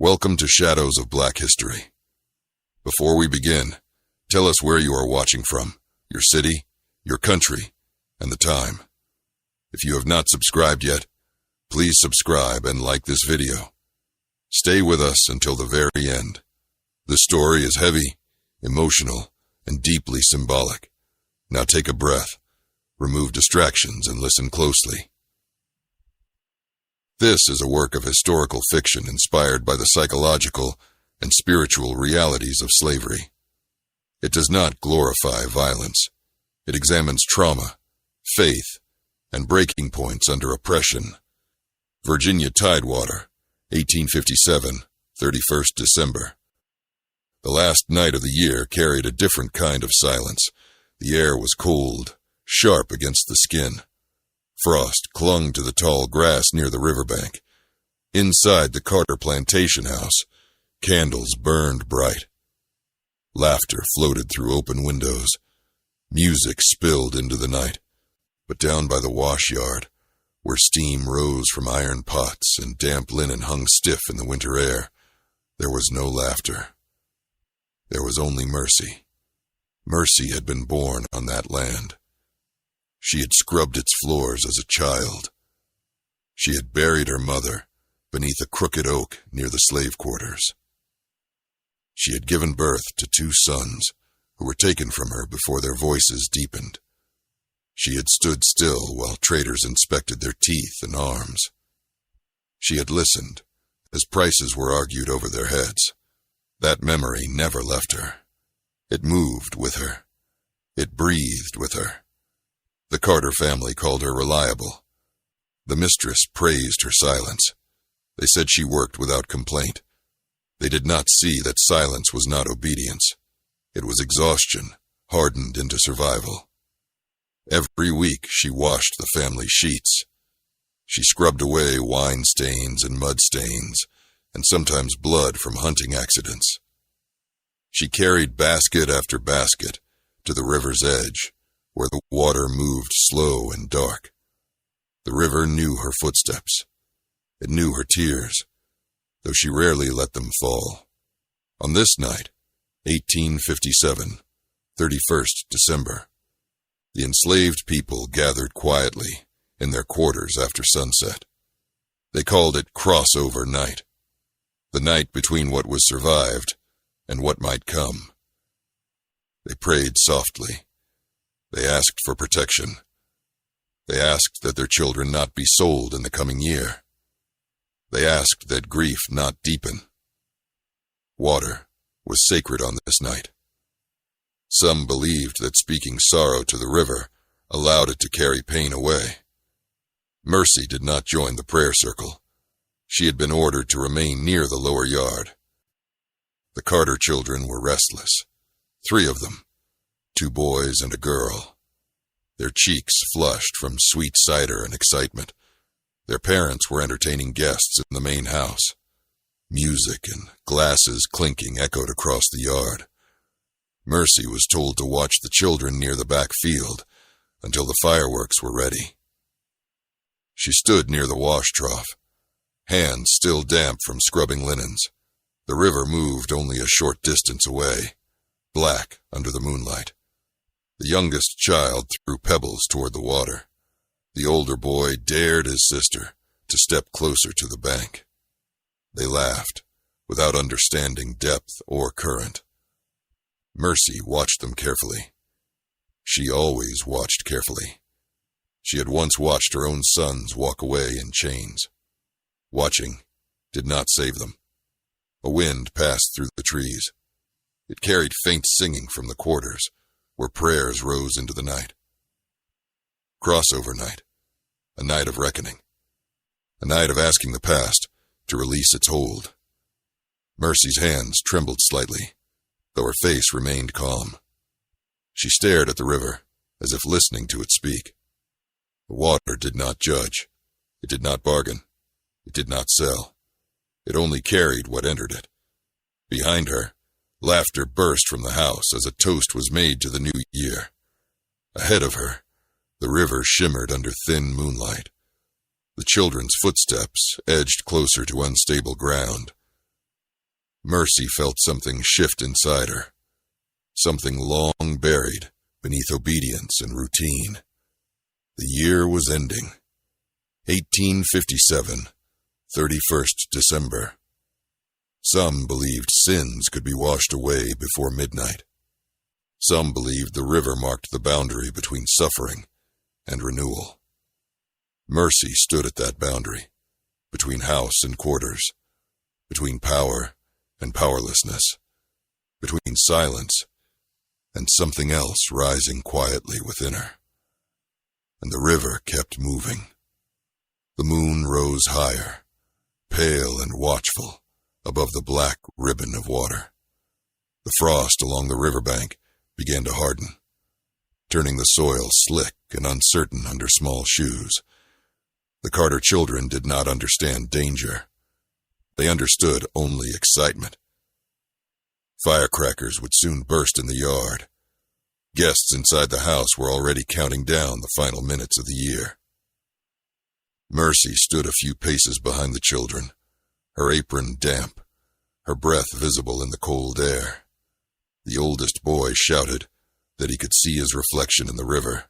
Welcome to Shadows of Black History. Before we begin, tell us where you are watching from, your city, your country, and the time. If you have not subscribed yet, please subscribe and like this video. Stay with us until the very end. The story is heavy, emotional, and deeply symbolic. Now take a breath, remove distractions, and listen closely. This is a work of historical fiction inspired by the psychological and spiritual realities of slavery. It does not glorify violence. It examines trauma, faith, and breaking points under oppression. Virginia Tidewater, 1857, 31st December. The last night of the year carried a different kind of silence. The air was cold, sharp against the skin. Frost clung to the tall grass near the riverbank. Inside the Carter plantation house, candles burned bright. Laughter floated through open windows. Music spilled into the night. But down by the wash yard, where steam rose from iron pots and damp linen hung stiff in the winter air, there was no laughter. There was only mercy. Mercy had been born on that land. She had scrubbed its floors as a child. She had buried her mother beneath a crooked oak near the slave quarters. She had given birth to 2 sons who were taken from her before their voices deepened. She had stood still while traders inspected their teeth and arms. She had listened as prices were argued over their heads. That memory never left her. It moved with her. It breathed with her. The Carter family called her reliable. The mistress praised her silence. They said she worked without complaint. They did not see that silence was not obedience. It was exhaustion, hardened into survival. Every week she washed the family sheets. She scrubbed away wine stains and mud stains, and sometimes blood from hunting accidents. She carried basket after basket to the river's edge, where the water moved slow and dark. The river knew her footsteps. It knew her tears, though she rarely let them fall. On this night, 1857, 31st December, the enslaved people gathered quietly in their quarters after sunset. They called it crossover night, the night between what was survived and what might come. They prayed softly. They asked for protection. They asked that their children not be sold in the coming year. They asked that grief not deepen. Water was sacred on this night. Some believed that speaking sorrow to the river allowed it to carry pain away. Mercy did not join the prayer circle. She had been ordered to remain near the lower yard. The Carter children were restless. 3 of them. 2 boys and a girl. Their cheeks flushed from sweet cider and excitement. Their parents were entertaining guests in the main house. Music and glasses clinking echoed across the yard. Mercy was told to watch the children near the back field until the fireworks were ready. She stood near the wash trough, hands still damp from scrubbing linens. The river moved only a short distance away, black under the moonlight. The youngest child threw pebbles toward the water. The older boy dared his sister to step closer to the bank. They laughed, without understanding depth or current. Mercy watched them carefully. She always watched carefully. She had once watched her own sons walk away in chains. Watching did not save them. A wind passed through the trees. It carried faint singing from the quarters, where prayers rose into the night. Crossover night, a night of reckoning, a night of asking the past to release its hold. Mercy's hands trembled slightly, though her face remained calm. She stared at the river, as if listening to it speak. The water did not judge. It did not bargain. It did not sell. It only carried what entered it. Behind her, laughter burst from the house as a toast was made to the new year. Ahead of her, the river shimmered under thin moonlight. The children's footsteps edged closer to unstable ground. Mercy felt something shift inside her, something long buried beneath obedience and routine. The year was ending. 1857, 31st December. Some believed sins could be washed away before midnight. Some believed the river marked the boundary between suffering and renewal. Mercy stood at that boundary, between house and quarters, between power and powerlessness, between silence and something else rising quietly within her. And the river kept moving. The moon rose higher, pale and watchful, above the black ribbon of water. The frost along the riverbank began to harden, turning the soil slick and uncertain under small shoes. The Carter children did not understand danger. They understood only excitement. Firecrackers would soon burst in the yard. Guests inside the house were already counting down the final minutes of the year. Mercy stood a few paces behind the children, her apron damp, her breath visible in the cold air. The oldest boy shouted that he could see his reflection in the river.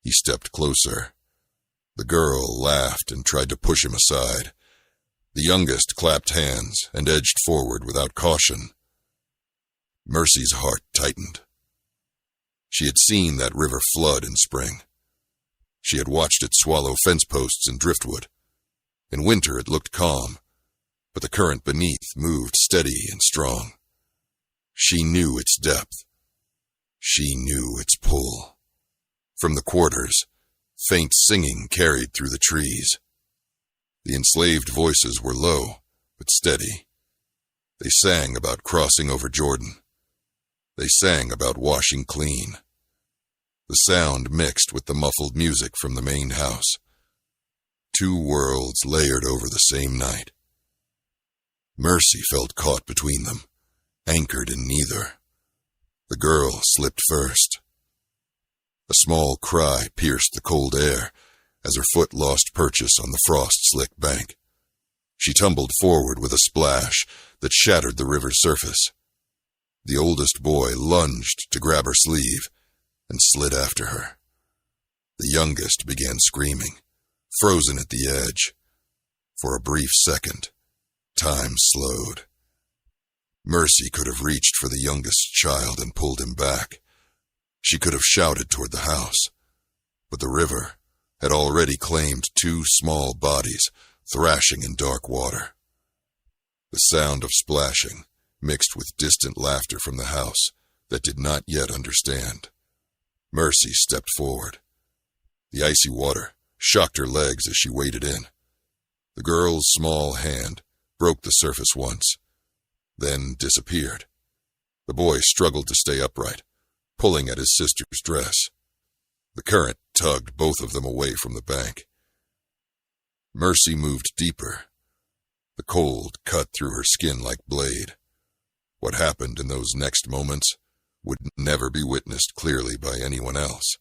He stepped closer. The girl laughed and tried to push him aside. The youngest clapped hands and edged forward without caution. Mercy's heart tightened. She had seen that river flood in spring. She had watched it swallow fence posts and driftwood. In winter it looked calm, but the current beneath moved steady and strong. She knew its depth. She knew its pull. From the quarters, faint singing carried through the trees. The enslaved voices were low, but steady. They sang about crossing over Jordan. They sang about washing clean. The sound mixed with the muffled music from the main house. Two worlds layered over the same night. Mercy felt caught between them, anchored in neither. The girl slipped first. A small cry pierced the cold air as her foot lost purchase on the frost-slick bank. She tumbled forward with a splash that shattered the river's surface. The oldest boy lunged to grab her sleeve and slid after her. The youngest began screaming, frozen at the edge. For a brief second, time slowed. Mercy could have reached for the youngest child and pulled him back. She could have shouted toward the house, but the river had already claimed two small bodies thrashing in dark water. The sound of splashing mixed with distant laughter from the house that did not yet understand. Mercy stepped forward. The icy water shocked her legs as she waded in. The girl's small hand broke the surface once, then disappeared. The boy struggled to stay upright, pulling at his sister's dress. The current tugged both of them away from the bank. Mercy moved deeper. The cold cut through her skin like blade. What happened in those next moments would never be witnessed clearly by anyone else.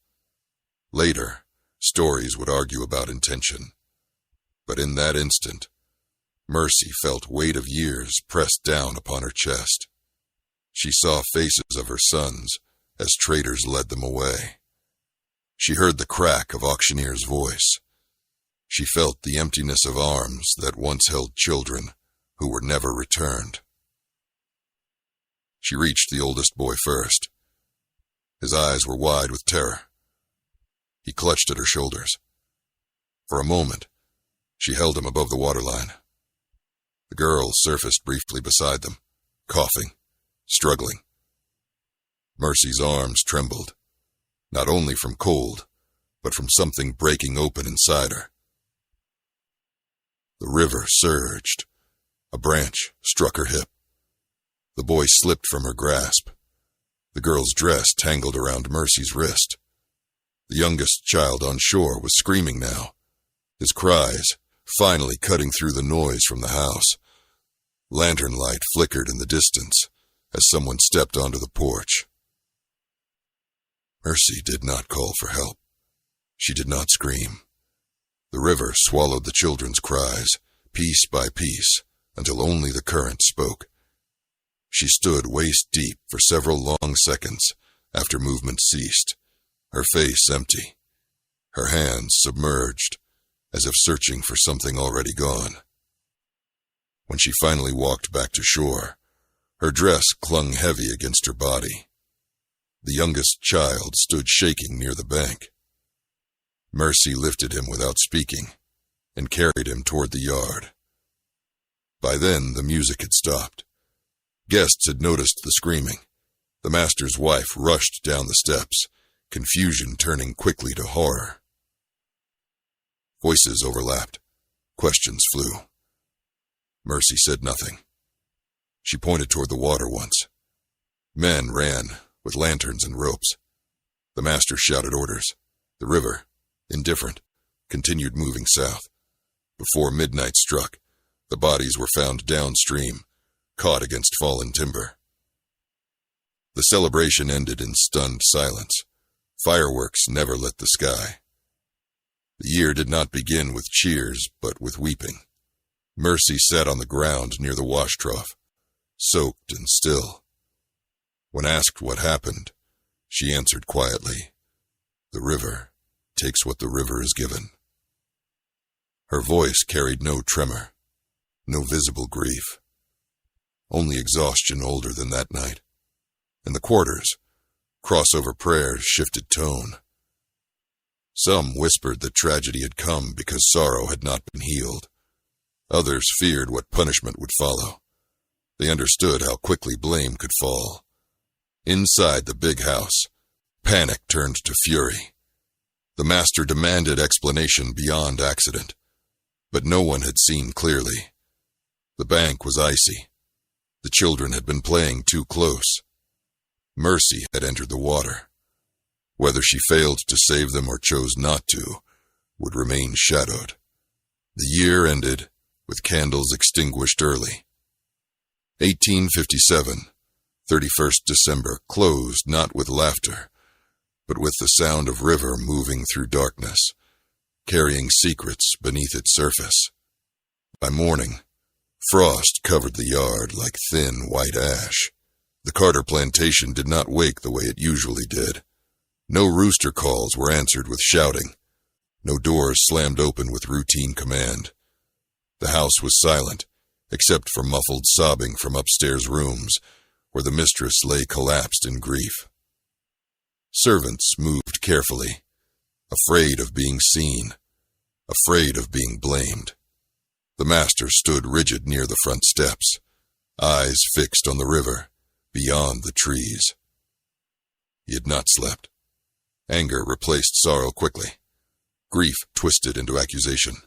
Later, stories would argue about intention. But in that instant, Mercy felt weight of years pressed down upon her chest. She saw faces of her sons as traders led them away. She heard the crack of auctioneer's voice. She felt the emptiness of arms that once held children who were never returned. She reached the oldest boy first. His eyes were wide with terror. He clutched at her shoulders. For a moment, she held him above the waterline. The girl surfaced briefly beside them, coughing, struggling. Mercy's arms trembled, not only from cold, but from something breaking open inside her. The river surged. A branch struck her hip. The boy slipped from her grasp. The girl's dress tangled around Mercy's wrist. The youngest child on shore was screaming now, his cries finally cutting through the noise from the house. Lantern light flickered in the distance as someone stepped onto the porch. Mercy did not call for help. She did not scream. The river swallowed the children's cries, piece by piece, until only the current spoke, She stood waist-deep for several long seconds after movement ceased, her face empty, her hands submerged, as if searching for something already gone. When she finally walked back to shore, her dress clung heavy against her body. The youngest child stood shaking near the bank. Mercy lifted him without speaking and carried him toward the yard. By then, the music had stopped. Guests had noticed the screaming. The master's wife rushed down the steps, confusion turning quickly to horror. Voices overlapped. Questions flew. Mercy said nothing. She pointed toward the water once. Men ran, with lanterns and ropes. The master shouted orders. The river, indifferent, continued moving south. Before midnight struck, the bodies were found downstream, caught against fallen timber. The celebration ended in stunned silence. Fireworks never lit the sky. The year did not begin with cheers, but with weeping. Mercy sat on the ground near the wash trough, soaked and still. When asked what happened, she answered quietly, "The river takes what the river is given." Her voice carried no tremor, no visible grief, only exhaustion older than that night. In the quarters, crossover prayers shifted tone. Some whispered that tragedy had come because sorrow had not been healed. Others feared what punishment would follow. They understood how quickly blame could fall. Inside the big house, panic turned to fury. The master demanded explanation beyond accident, but no one had seen clearly. The bank was icy. The children had been playing too close. Mercy had entered the water. Whether she failed to save them or chose not to would remain shadowed. The year ended with candles extinguished early. 1857, 31st December, closed not with laughter, but with the sound of river moving through darkness, carrying secrets beneath its surface. By morning, frost covered the yard like thin white ash. The Carter plantation did not wake the way it usually did. No rooster calls were answered with shouting. No doors slammed open with routine command. The house was silent, except for muffled sobbing from upstairs rooms, where the mistress lay collapsed in grief. Servants moved carefully, afraid of being seen, afraid of being blamed. The master stood rigid near the front steps, eyes fixed on the river, beyond the trees. He had not slept. Anger replaced sorrow quickly. Grief twisted into accusation.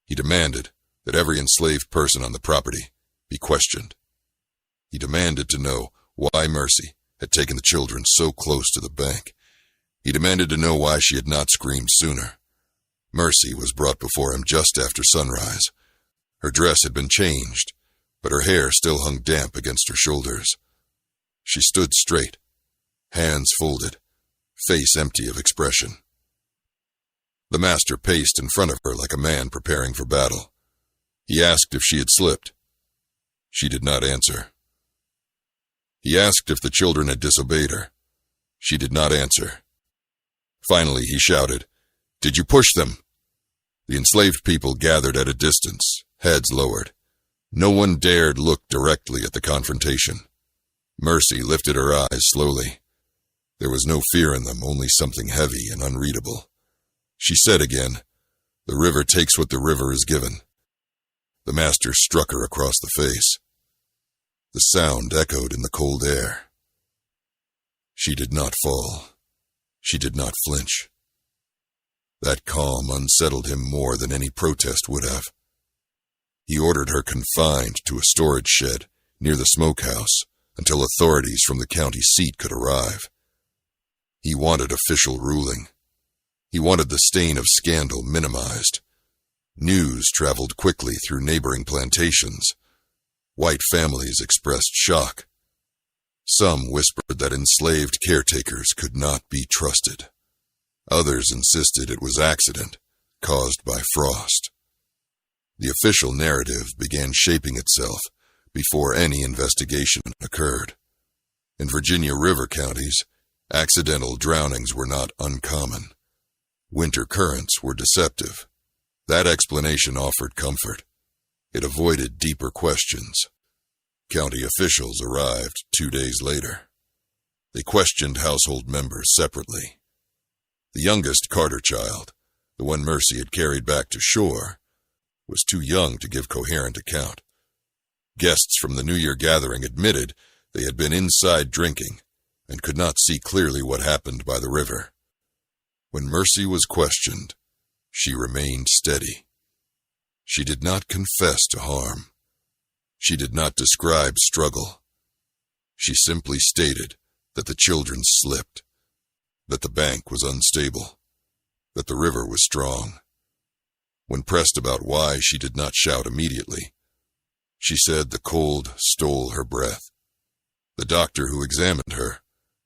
He demanded that every enslaved person on the property be questioned. He demanded to know why Mercy had taken the children so close to the bank. He demanded to know why she had not screamed sooner. Mercy was brought before him just after sunrise. Her dress had been changed, but her hair still hung damp against her shoulders. She stood straight, hands folded, face empty of expression. The master paced in front of her like a man preparing for battle. He asked if she had slipped. She did not answer. He asked if the children had disobeyed her. She did not answer. Finally, he shouted, "Did you push them?" The enslaved people gathered at a distance, heads lowered. No one dared look directly at the confrontation. Mercy lifted her eyes slowly. There was no fear in them, only something heavy and unreadable. She said again, "The river takes what the river is given." The master struck her across the face. The sound echoed in the cold air. She did not fall. She did not flinch. That calm unsettled him more than any protest would have. He ordered her confined to a storage shed near the smokehouse until authorities from the county seat could arrive. He wanted official ruling. He wanted the stain of scandal minimized. News traveled quickly through neighboring plantations. White families expressed shock. Some whispered that enslaved caretakers could not be trusted. Others insisted it was accident, caused by frost. The official narrative began shaping itself before any investigation occurred. In Virginia river counties, accidental drownings were not uncommon. Winter currents were deceptive. That explanation offered comfort. It avoided deeper questions. County officials arrived 2 days later. They questioned household members separately. The youngest Carter child, the one Mercy had carried back to shore, was too young to give coherent account. Guests from the New Year gathering admitted they had been inside drinking and could not see clearly what happened by the river. When Mercy was questioned, she remained steady. She did not confess to harm. She did not describe struggle. She simply stated that the children slipped, that the bank was unstable, that the river was strong. When pressed about why she did not shout immediately, she said the cold stole her breath. The doctor who examined her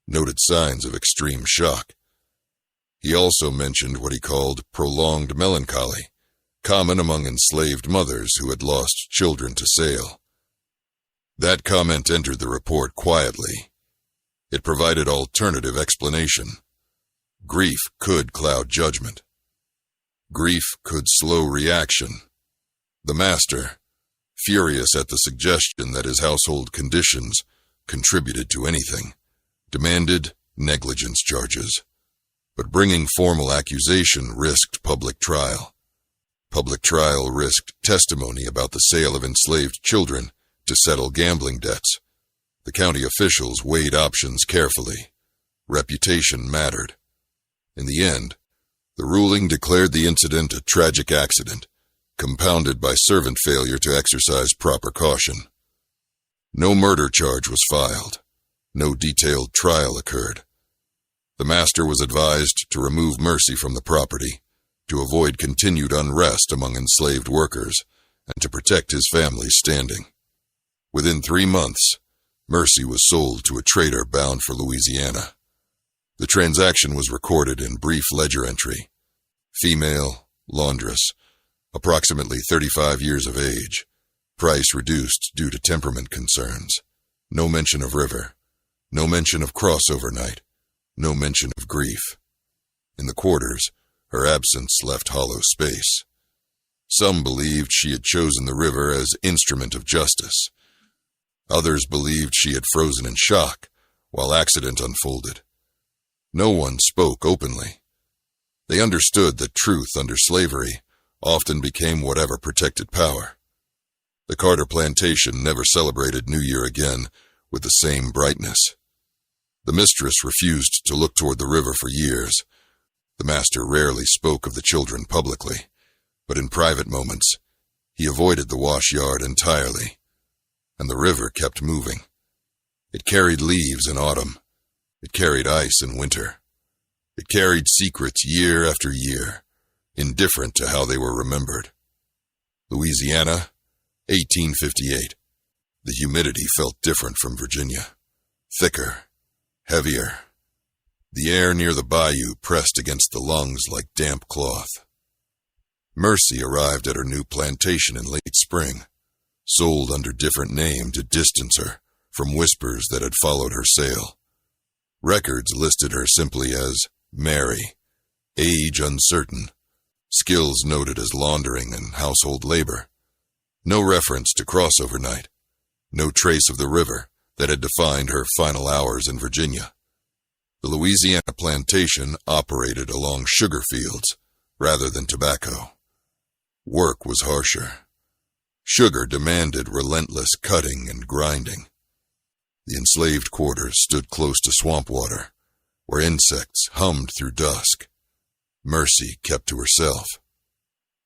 noted signs of extreme shock. He also mentioned what he called prolonged melancholy, common among enslaved mothers who had lost children to sail. That comment entered the report quietly. It provided alternative explanation. Grief could cloud judgment. Grief could slow reaction. The master, furious at the suggestion that his household conditions contributed to anything, demanded negligence charges. But bringing formal accusation risked public trial. Public trial risked testimony about the sale of enslaved children to settle gambling debts. The county officials weighed options carefully. Reputation mattered. In the end, the ruling declared the incident a tragic accident, compounded by servant failure to exercise proper caution. No murder charge was filed. No detailed trial occurred. The master was advised to remove Mercy from the property, to avoid continued unrest among enslaved workers, and to protect his family's standing. Within 3 months, Mercy was sold to a trader bound for Louisiana. The transaction was recorded in brief ledger entry. Female, laundress, approximately 35 years of age, price reduced due to temperament concerns. No mention of river, no mention of crossover night, no mention of grief. In the quarters, her absence left hollow space. Some believed she had chosen the river as instrument of justice. Others believed she had frozen in shock while accident unfolded. No one spoke openly. They understood that truth under slavery often became whatever protected power. The Carter plantation never celebrated New Year again with the same brightness. The mistress refused to look toward the river for years. The master rarely spoke of the children publicly, but in private moments, he avoided the wash yard entirely. And the river kept moving. It carried leaves in autumn. It carried ice in winter. It carried secrets year after year, indifferent to how they were remembered. Louisiana, 1858. The humidity felt different from Virginia. Thicker, heavier. The air near the bayou pressed against the lungs like damp cloth. Mercy arrived at her new plantation in late spring, sold under different name to distance her from whispers that had followed her sale. Records listed her simply as Mary, age uncertain, skills noted as laundering and household labor. No reference to crossover night, no trace of the river that had defined her final hours in Virginia. The Louisiana plantation operated along sugar fields rather than tobacco. Work was harsher. Sugar demanded relentless cutting and grinding. The enslaved quarters stood close to swamp water, where insects hummed through dusk. Mercy kept to herself.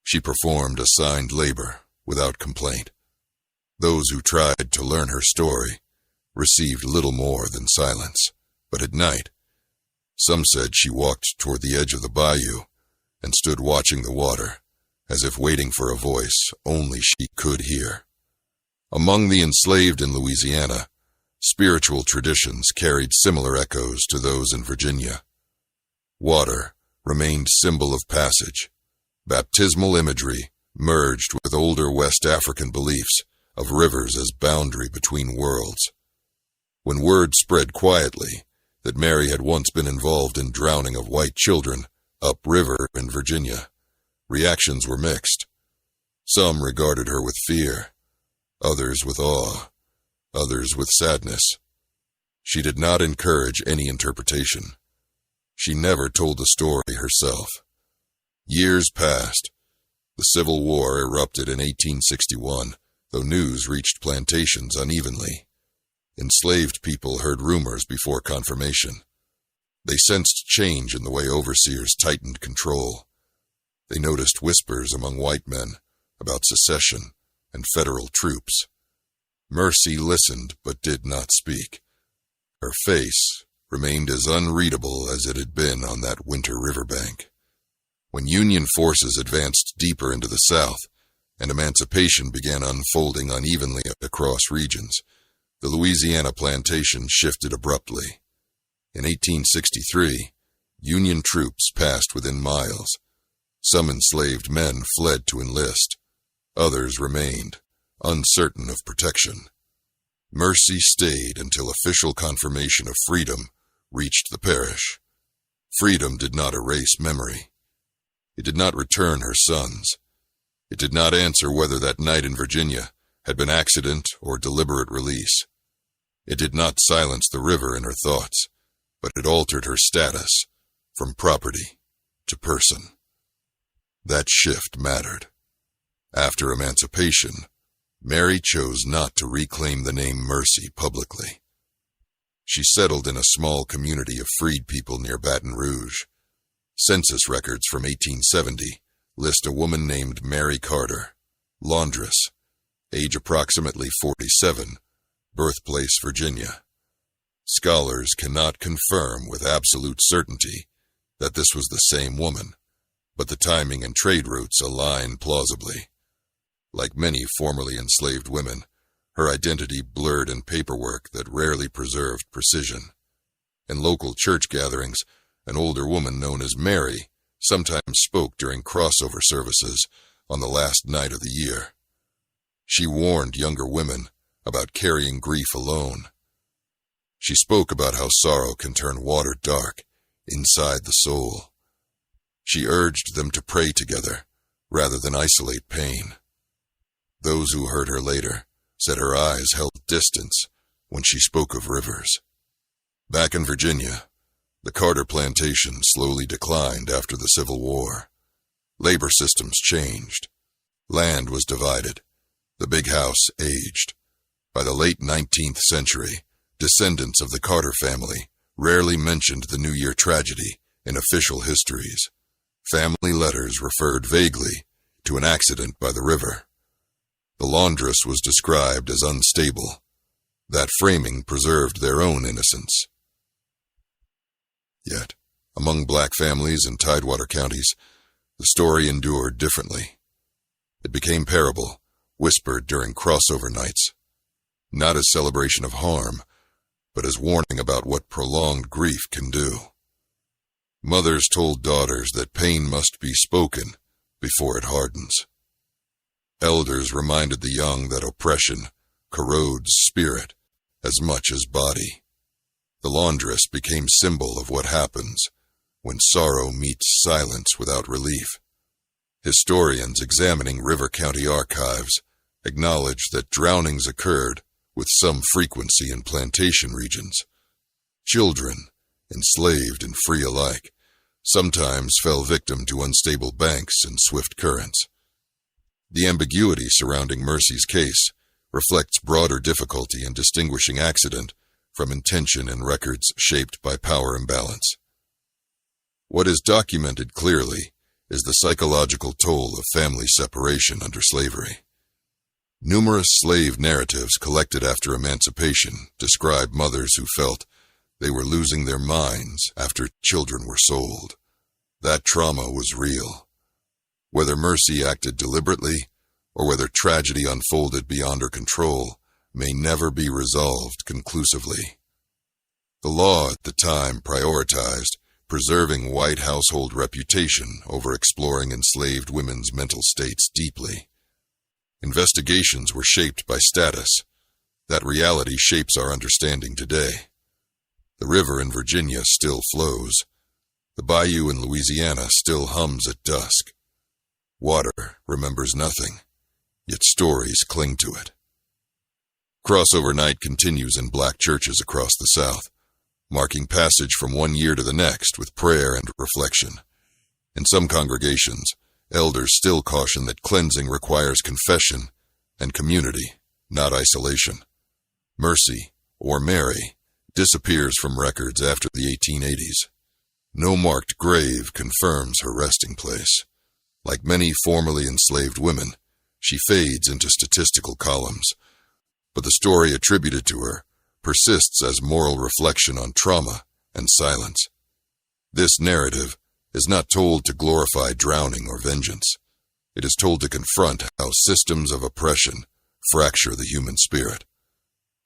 She performed assigned labor without complaint. Those who tried to learn her story received little more than silence, but at night, some said she walked toward the edge of the bayou and stood watching the water, as if waiting for a voice only she could hear. Among the enslaved in Louisiana, spiritual traditions carried similar echoes to those in Virginia. Water remained symbol of passage. Baptismal imagery merged with older West African beliefs of rivers as boundary between worlds. When word spread quietly that Mary had once been involved in drowning of white children upriver in Virginia, reactions were mixed. Some regarded her with fear, others with awe, others with sadness. She did not encourage any interpretation. She never told the story herself. Years passed. The Civil War erupted in 1861, though news reached plantations unevenly. Enslaved people heard rumors before confirmation. They sensed change in the way overseers tightened control. They noticed whispers among white men about secession and federal troops. Mercy listened but did not speak. Her face remained as unreadable as it had been on that winter riverbank. When Union forces advanced deeper into the South and emancipation began unfolding unevenly across regions, the Louisiana plantation shifted abruptly. In 1863, Union troops passed within miles. Some enslaved men fled to enlist. Others remained, uncertain of protection. Mercy stayed until official confirmation of freedom reached the parish. Freedom did not erase memory. It did not return her sons. It did not answer whether that night in Virginia had been accident or deliberate release. It did not silence the river in her thoughts, but it altered her status from property to person. That shift mattered. After emancipation, Mary chose not to reclaim the name Mercy publicly. She settled in a small community of freed people near Baton Rouge. Census records from 1870 list a woman named Mary Carter, laundress, age approximately 47, birthplace Virginia. Scholars cannot confirm with absolute certainty that this was the same woman, but the timing and trade routes align plausibly. Like many formerly enslaved women, her identity blurred in paperwork that rarely preserved precision. In local church gatherings, an older woman known as Mary sometimes spoke during crossover services on the last night of the year. She warned younger women about carrying grief alone. She spoke about how sorrow can turn water dark inside the soul. She urged them to pray together rather than isolate pain. Those who heard her later said her eyes held distance when she spoke of rivers. Back in Virginia, the Carter plantation slowly declined after the Civil War. Labor systems changed. Land was divided. The big house aged. By the late 19th century, descendants of the Carter family rarely mentioned the New Year tragedy in official histories. Family letters referred vaguely to an accident by the river. The laundress was described as unstable. That framing preserved their own innocence. Yet, among black families in Tidewater counties, the story endured differently. It became parable, whispered during crossover nights, not as celebration of harm, but as warning about what prolonged grief can do. Mothers told daughters that pain must be spoken before it hardens. Elders reminded the young that oppression corrodes spirit as much as body. The laundress became symbol of what happens when sorrow meets silence without relief. Historians examining River County archives acknowledge that drownings occurred with some frequency in plantation regions. Children, enslaved and free alike, sometimes fell victim to unstable banks and swift currents. The ambiguity surrounding Mercy's case reflects broader difficulty in distinguishing accident from intention in records shaped by power imbalance. What is documented clearly is the psychological toll of family separation under slavery. Numerous slave narratives collected after emancipation describe mothers who felt they were losing their minds after children were sold. That trauma was real. Whether Mercy acted deliberately or whether tragedy unfolded beyond her control may never be resolved conclusively. The law at the time prioritized preserving white household reputation over exploring enslaved women's mental states deeply. Investigations were shaped by status. That reality shapes our understanding today. The river in Virginia still flows. The bayou in Louisiana still hums at dusk. Water remembers nothing, yet stories cling to it. Crossover night continues in black churches across the South, marking passage from one year to the next with prayer and reflection. In some congregations, elders still caution that cleansing requires confession and community, not isolation. Mercy, or Mary, disappears from records after the 1880s. No marked grave confirms her resting place. Like many formerly enslaved women, she fades into statistical columns, but the story attributed to her persists as moral reflection on trauma and silence. This narrative is not told to glorify drowning or vengeance. It is told to confront how systems of oppression fracture the human spirit.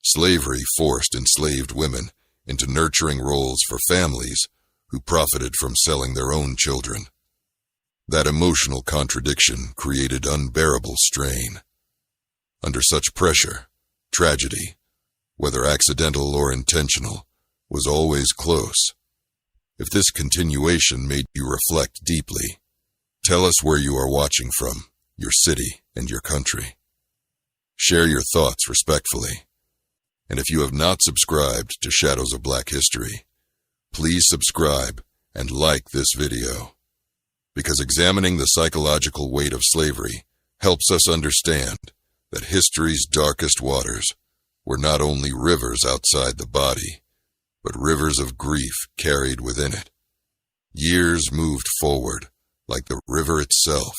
Slavery forced enslaved women into nurturing roles for families who profited from selling their own children. That emotional contradiction created unbearable strain. Under such pressure, tragedy, whether accidental or intentional, was always close. If this continuation made you reflect deeply, tell us where you are watching from, your city and your country. Share your thoughts respectfully. And if you have not subscribed to Shadows of Black History, please subscribe and like this video, because examining the psychological weight of slavery helps us understand that history's darkest waters were not only rivers outside the body, but rivers of grief carried within it. Years moved forward like the river itself,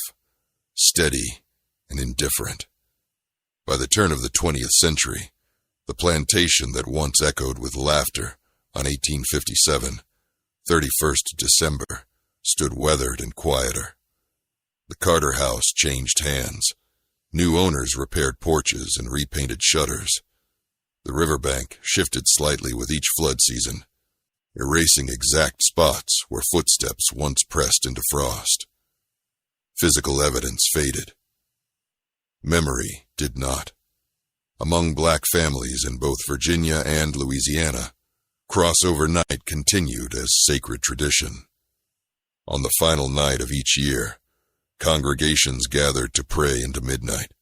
steady and indifferent. By the turn of the 20th century, the plantation that once echoed with laughter on 1857, 31st December, stood weathered and quieter. The Carter house changed hands. New owners repaired porches and repainted shutters. The riverbank shifted slightly with each flood season, erasing exact spots where footsteps once pressed into frost. Physical evidence faded. Memory did not. Among black families in both Virginia and Louisiana, crossover night continued as sacred tradition. On the final night of each year, congregations gathered to pray into midnight.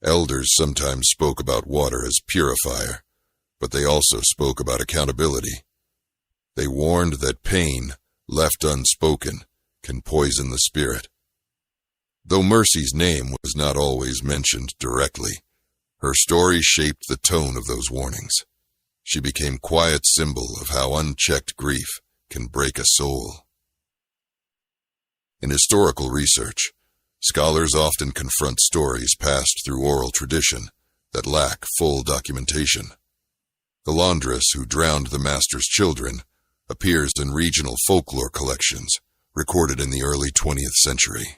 Elders sometimes spoke about water as purifier, but they also spoke about accountability. They warned that pain, left unspoken, can poison the spirit. Though Mercy's name was not always mentioned directly, her story shaped the tone of those warnings. She became quiet symbol of how unchecked grief can break a soul. In historical research, scholars often confront stories passed through oral tradition that lack full documentation. The laundress who drowned the master's children appears in regional folklore collections recorded in the early 20th century.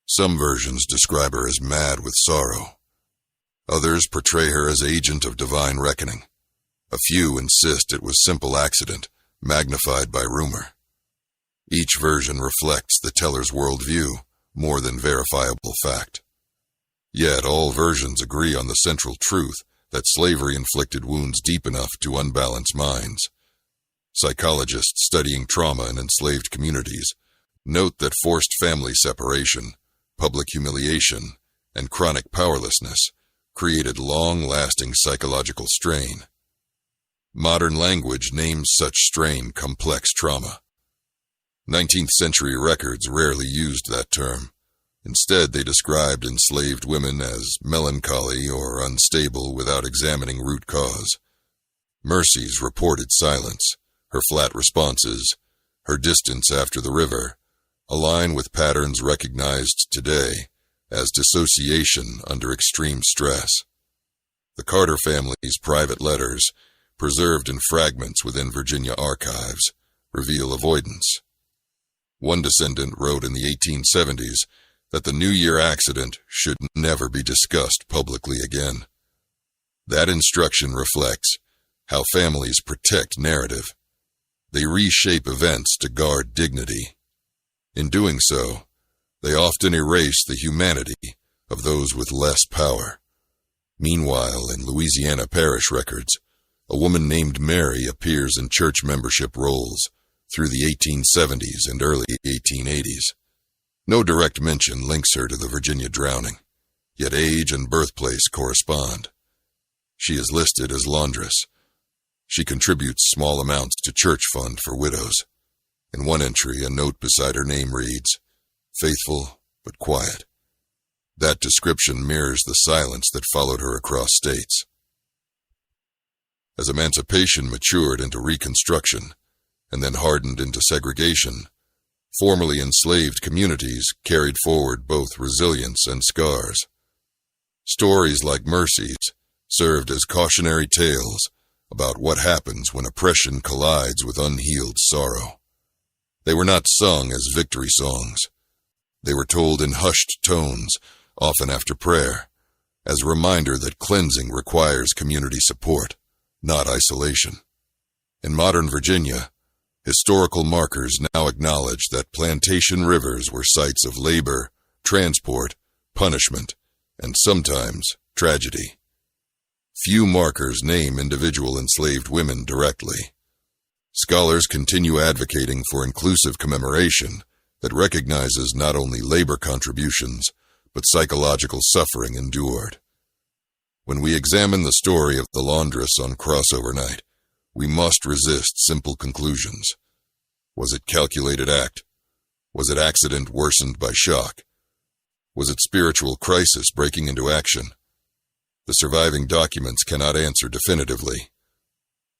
Some versions describe her as mad with sorrow. Others portray her as agent of divine reckoning. A few insist it was simple accident, magnified by rumor. Each version reflects the teller's worldview more than verifiable fact. Yet all versions agree on the central truth that slavery inflicted wounds deep enough to unbalance minds. Psychologists studying trauma in enslaved communities note that forced family separation, public humiliation, and chronic powerlessness created long-lasting psychological strain. Modern language names such strain complex trauma. 19th century records rarely used that term. Instead, they described enslaved women as melancholy or unstable without examining root cause. Mercy's reported silence, her flat responses, her distance after the river, align with patterns recognized today as dissociation under extreme stress. The Carter family's private letters, preserved in fragments within Virginia archives, reveal avoidance. One descendant wrote in the 1870s that the New Year accident should never be discussed publicly again. That instruction reflects how families protect narrative. They reshape events to guard dignity. In doing so, they often erase the humanity of those with less power. Meanwhile, in Louisiana parish records, a woman named Mary appears in church membership rolls through the 1870s and early 1880s. No direct mention links her to the Virginia drowning, yet age and birthplace correspond. She is listed as laundress. She contributes small amounts to church fund for widows. In one entry, a note beside her name reads, "Faithful but quiet." That description mirrors the silence that followed her across states. As emancipation matured into Reconstruction and then hardened into segregation, formerly enslaved communities carried forward both resilience and scars. Stories like Mercy's served as cautionary tales about what happens when oppression collides with unhealed sorrow. They were not sung as victory songs. They were told in hushed tones, often after prayer, as a reminder that cleansing requires community support, not isolation. In modern Virginia, historical markers now acknowledge that plantation rivers were sites of labor, transport, punishment, and sometimes tragedy. Few markers name individual enslaved women directly. Scholars continue advocating for inclusive commemoration that recognizes not only labor contributions, but psychological suffering endured. When we examine the story of the laundress on crossover night, we must resist simple conclusions. Was it calculated act? Was it accident worsened by shock? Was it spiritual crisis breaking into action? The surviving documents cannot answer definitively.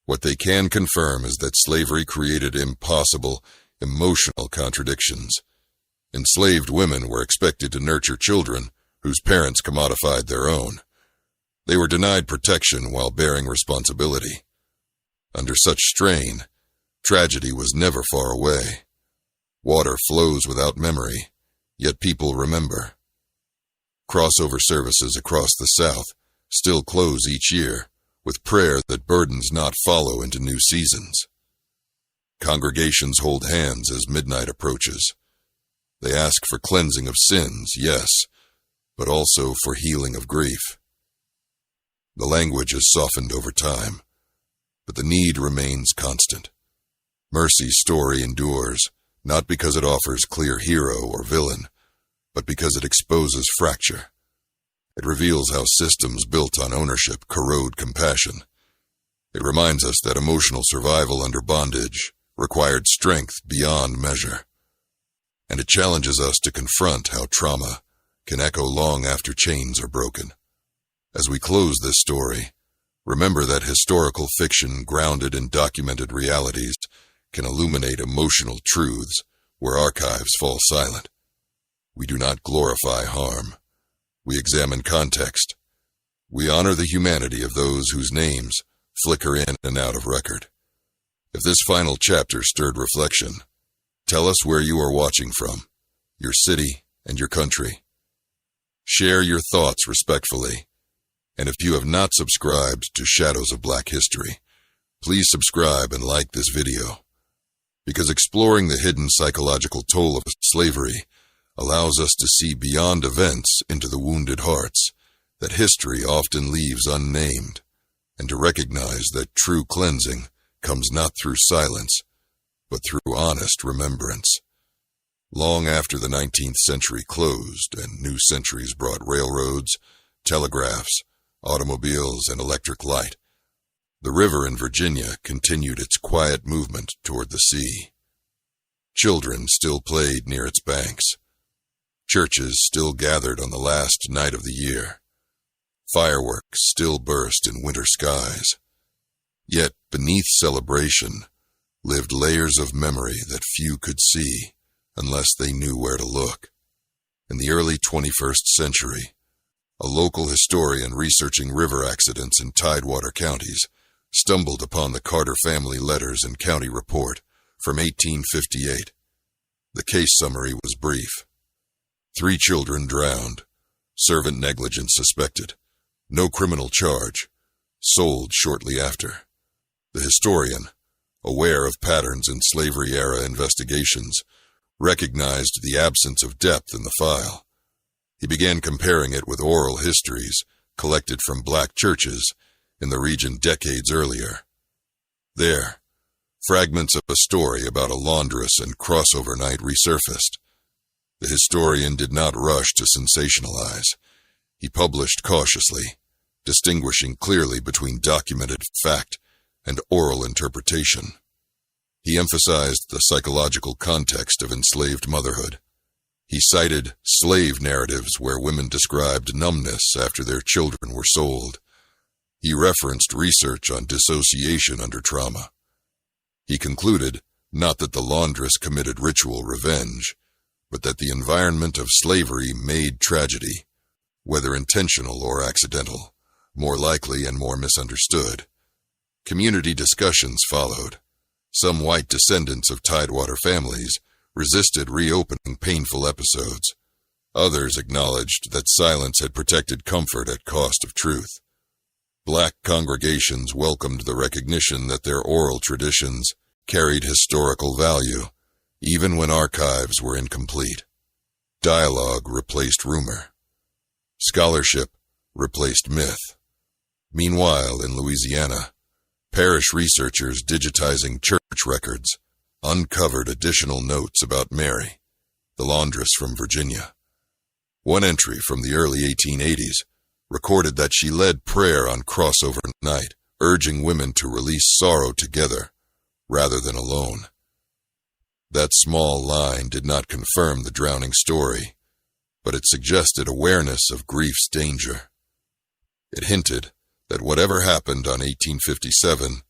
What they can confirm is that slavery created impossible, emotional contradictions. Enslaved women were expected to nurture children whose parents commodified their own. They were denied protection while bearing responsibility. Under such strain, tragedy was never far away. Water flows without memory, yet people remember. Crossover services across the South still close each year, with prayer that burdens not follow into new seasons. Congregations hold hands as midnight approaches. They ask for cleansing of sins, yes, but also for healing of grief. The language is softened over time, but the need remains constant. Mercy's story endures, not because it offers clear hero or villain, but because it exposes fracture. It reveals how systems built on ownership corrode compassion. It reminds us that emotional survival under bondage required strength beyond measure. And it challenges us to confront how trauma can echo long after chains are broken. As we close this story, remember that historical fiction grounded in documented realities can illuminate emotional truths where archives fall silent. We do not glorify harm. We examine context. We honor the humanity of those whose names flicker in and out of record. If this final chapter stirred reflection, tell us where you are watching from, your city and your country. Share your thoughts respectfully, and if you have not subscribed to Shadows of Black History, please subscribe and like this video, because exploring the hidden psychological toll of slavery allows us to see beyond events into the wounded hearts that history often leaves unnamed, and to recognize that true cleansing comes not through silence, but through honest remembrance. Long after the 19th century closed and new centuries brought railroads, telegraphs, automobiles, and electric light, the river in Virginia continued its quiet movement toward the sea. Children still played near its banks. Churches still gathered on the last night of the year. Fireworks still burst in winter skies. Yet beneath celebration lived layers of memory that few could see unless they knew where to look. In the early 21st century, a local historian researching river accidents in Tidewater counties stumbled upon the Carter family letters and county report from 1858. The case summary was brief. 3 children drowned, servant negligence suspected, no criminal charge, sold shortly after. The historian, aware of patterns in slavery-era investigations, recognized the absence of depth in the file. He began comparing it with oral histories collected from black churches in the region decades earlier. There, fragments of a story about a laundress and crossover night resurfaced. The historian did not rush to sensationalize. He published cautiously, distinguishing clearly between documented fact and oral interpretation. He emphasized the psychological context of enslaved motherhood. He cited slave narratives where women described numbness after their children were sold. He referenced research on dissociation under trauma. He concluded not that the laundress committed ritual revenge, but that the environment of slavery made tragedy, whether intentional or accidental, more likely and more misunderstood. Community discussions followed. Some white descendants of Tidewater families resisted reopening painful episodes. Others acknowledged that silence had protected comfort at cost of truth. Black congregations welcomed the recognition that their oral traditions carried historical value, even when archives were incomplete. Dialogue replaced rumor. Scholarship replaced myth. Meanwhile, in Louisiana, parish researchers digitizing church records uncovered additional notes about Mary, the laundress from Virginia. One entry from the early 1880s recorded that she led prayer on crossover night, urging women to release sorrow together rather than alone. That small line did not confirm the drowning story, but it suggested awareness of grief's danger. It hinted that whatever happened on 1857,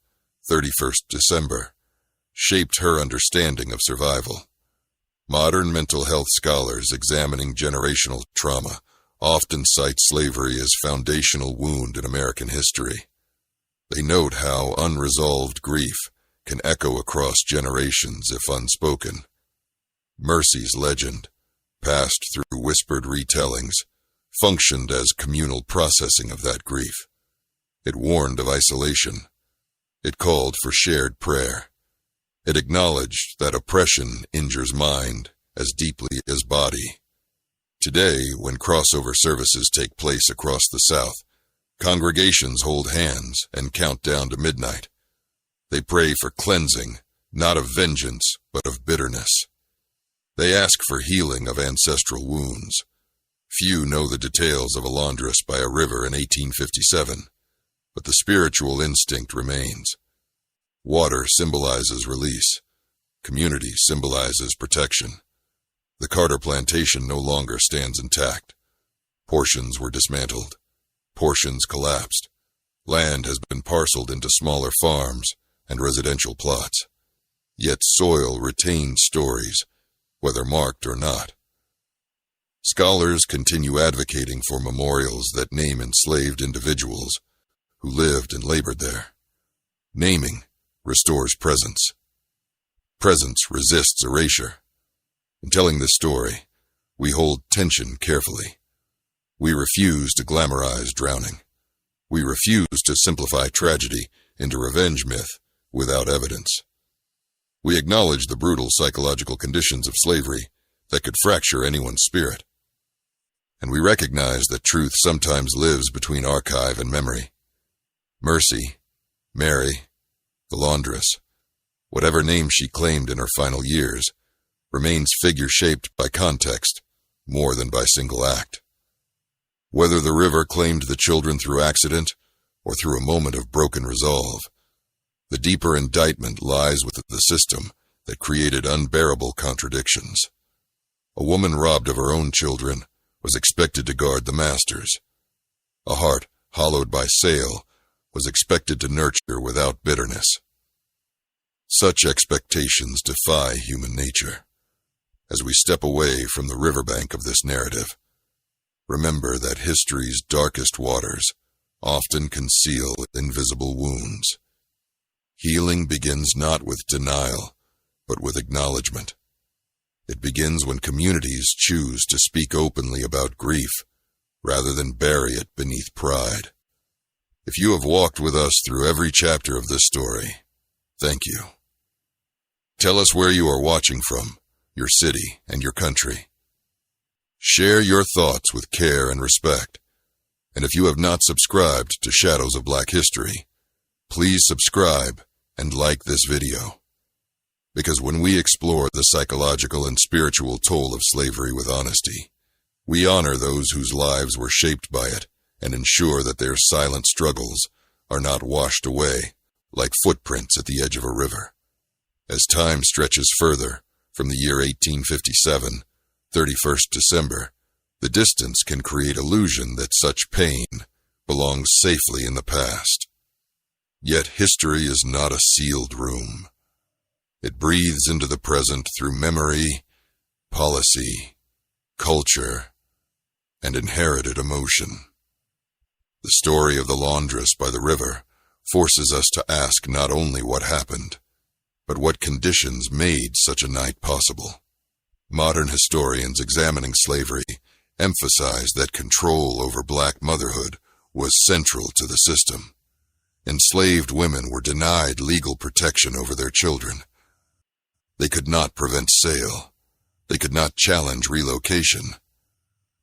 31st December, shaped her understanding of survival. Modern mental health scholars examining generational trauma often cite slavery as a foundational wound in American history. They note how unresolved grief can echo across generations if unspoken. Mercy's legend, passed through whispered retellings, functioned as communal processing of that grief. It warned of isolation. It called for shared prayer. It acknowledged that oppression injures mind as deeply as body. Today, when crossover services take place across the South, congregations hold hands and count down to midnight. They pray for cleansing, not of vengeance, but of bitterness. They ask for healing of ancestral wounds. Few know the details of a laundress by a river in 1857, but the spiritual instinct remains. Water symbolizes release. Community symbolizes protection. The Carter plantation no longer stands intact. Portions were dismantled. Portions collapsed. Land has been parceled into smaller farms and residential plots. Yet soil retains stories, whether marked or not. Scholars continue advocating for memorials that name enslaved individuals who lived and labored there. Naming restores presence. Presence resists erasure. In telling this story, we hold tension carefully. We refuse to glamorize drowning. We refuse to simplify tragedy into revenge myth without evidence. We acknowledge the brutal psychological conditions of slavery that could fracture anyone's spirit. And we recognize that truth sometimes lives between archive and memory. Mercy, Mary, the laundress, whatever name she claimed in her final years, remains figure-shaped by context more than by single act. Whether the river claimed the children through accident or through a moment of broken resolve, the deeper indictment lies with the system that created unbearable contradictions. A woman robbed of her own children was expected to guard the master's. A heart hollowed by sale was expected to nurture without bitterness. Such expectations defy human nature. As we step away from the riverbank of this narrative, remember that history's darkest waters often conceal invisible wounds. Healing begins not with denial, but with acknowledgement. It begins when communities choose to speak openly about grief, rather than bury it beneath pride. If you have walked with us through every chapter of this story, thank you. Tell us where you are watching from, your city and your country. Share your thoughts with care and respect. And if you have not subscribed to Shadows of Black History, please subscribe and like this video. Because when we explore the psychological and spiritual toll of slavery with honesty, we honor those whose lives were shaped by it and ensure that their silent struggles are not washed away like footprints at the edge of a river. As time stretches further from the year 1857, 31st December, the distance can create illusion that such pain belongs safely in the past. Yet history is not a sealed room. It breathes into the present through memory, policy, culture, and inherited emotion. The story of the laundress by the river forces us to ask not only what happened, but what conditions made such a night possible. Modern historians examining slavery emphasize that control over black motherhood was central to the system. Enslaved women were denied legal protection over their children. They could not prevent sale. They could not challenge relocation.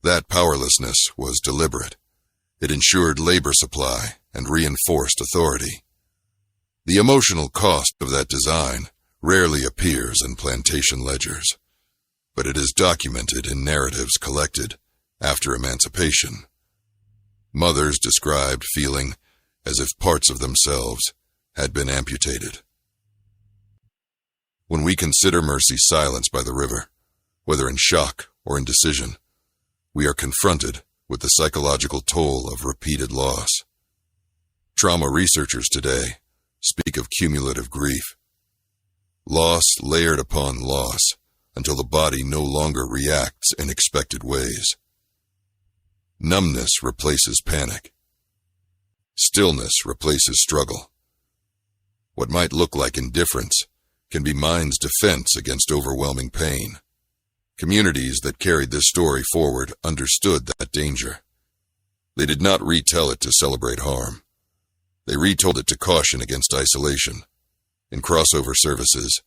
That powerlessness was deliberate. It ensured labor supply and reinforced authority. The emotional cost of that design rarely appears in plantation ledgers, but it is documented in narratives collected after emancipation. Mothers described feeling as if parts of themselves had been amputated. When we consider Mercy's silence by the river, whether in shock or indecision, we are confronted with the psychological toll of repeated loss. Trauma researchers today speak of cumulative grief. Loss layered upon loss until the body no longer reacts in expected ways. Numbness replaces panic. Stillness replaces struggle. What might look like indifference can be mind's defense against overwhelming pain. Communities that carried this story forward understood that danger. They did not retell it to celebrate harm. They retold it to caution against isolation. In crossover services,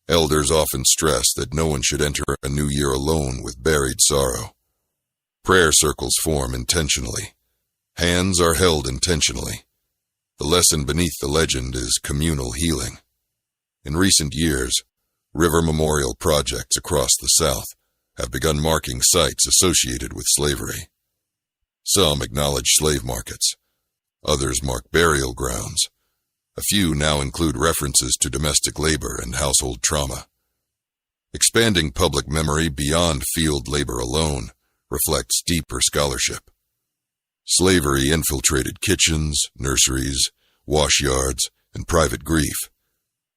elders often stress that no one should enter a new year alone with buried sorrow. Prayer circles form intentionally. Hands are held intentionally. The lesson beneath the legend is communal healing. In recent years, river memorial projects across the South have begun marking sites associated with slavery. Some acknowledge slave markets. Others mark burial grounds. A few now include references to domestic labor and household trauma. Expanding public memory beyond field labor alone reflects deeper scholarship. Slavery infiltrated kitchens, nurseries, wash yards, and private grief.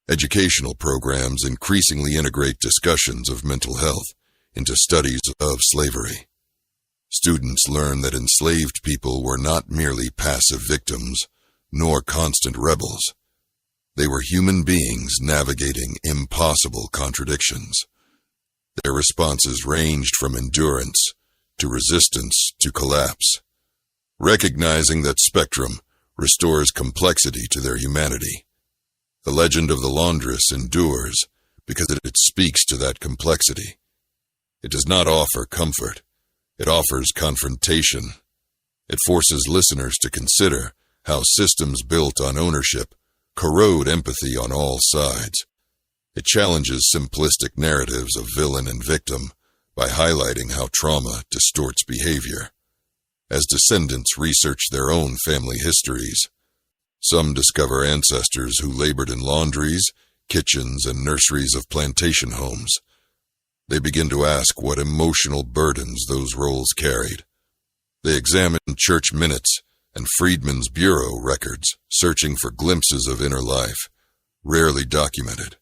Educational programs increasingly integrate discussions of mental health into studies of slavery. Students learn that enslaved people were not merely passive victims, nor constant rebels. They were human beings navigating impossible contradictions. Their responses ranged from endurance to resistance to collapse. Recognizing that spectrum restores complexity to their humanity. The legend of the laundress endures because it speaks to that complexity. It does not offer comfort. It offers confrontation. It forces listeners to consider how systems built on ownership corrode empathy on all sides. It challenges simplistic narratives of villain and victim by highlighting how trauma distorts behavior. As descendants research their own family histories, some discover ancestors who labored in laundries, kitchens, and nurseries of plantation homes. They begin to ask what emotional burdens those roles carried. They examine church minutes and Freedmen's Bureau records, searching for glimpses of inner life, rarely documented.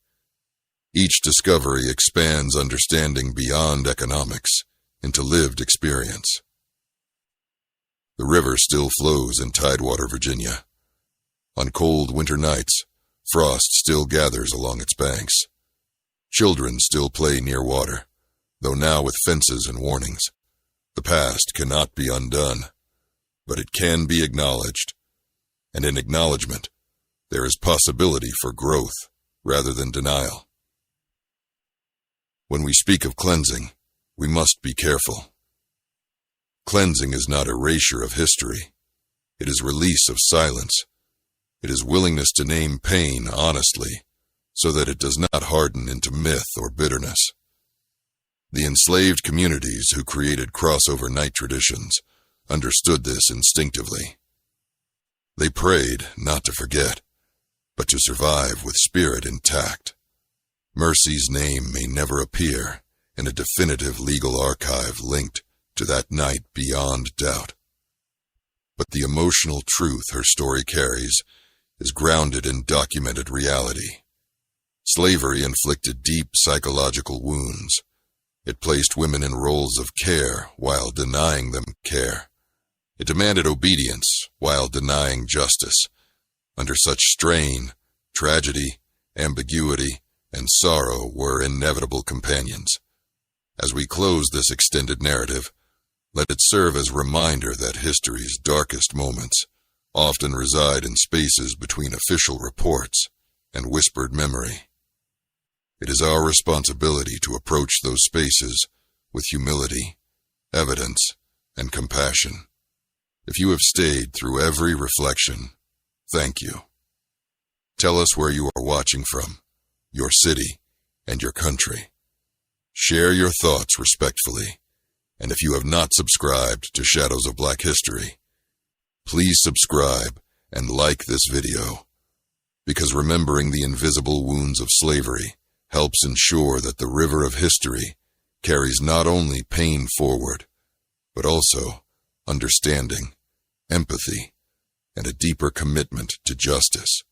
Each discovery expands understanding beyond economics into lived experience. The river still flows in Tidewater, Virginia. On cold winter nights, frost still gathers along its banks. Children still play near water, though now with fences and warnings. The past cannot be undone, but it can be acknowledged. And in acknowledgement, there is possibility for growth rather than denial. When we speak of cleansing, we must be careful. Cleansing is not erasure of history. It is release of silence. It is willingness to name pain honestly, so that it does not harden into myth or bitterness. The enslaved communities who created crossover night traditions understood this instinctively. They prayed not to forget, but to survive with spirit intact. Mercy's name may never appear in a definitive legal archive linked to that night beyond doubt. But the emotional truth her story carries is grounded in documented reality. Slavery inflicted deep psychological wounds. It placed women in roles of care while denying them care. It demanded obedience while denying justice. Under such strain, tragedy, ambiguity, and sorrow were inevitable companions. As we close this extended narrative, let it serve as a reminder that history's darkest moments often reside in spaces between official reports and whispered memory. It is our responsibility to approach those spaces with humility, evidence, and compassion. If you have stayed through every reflection, thank you. Tell us where you are watching from, your city, and your country. Share your thoughts respectfully, and if you have not subscribed to Shadows of Black History, please subscribe and like this video, because remembering the invisible wounds of slavery helps ensure that the river of history carries not only pain forward, but also understanding, empathy, and a deeper commitment to justice.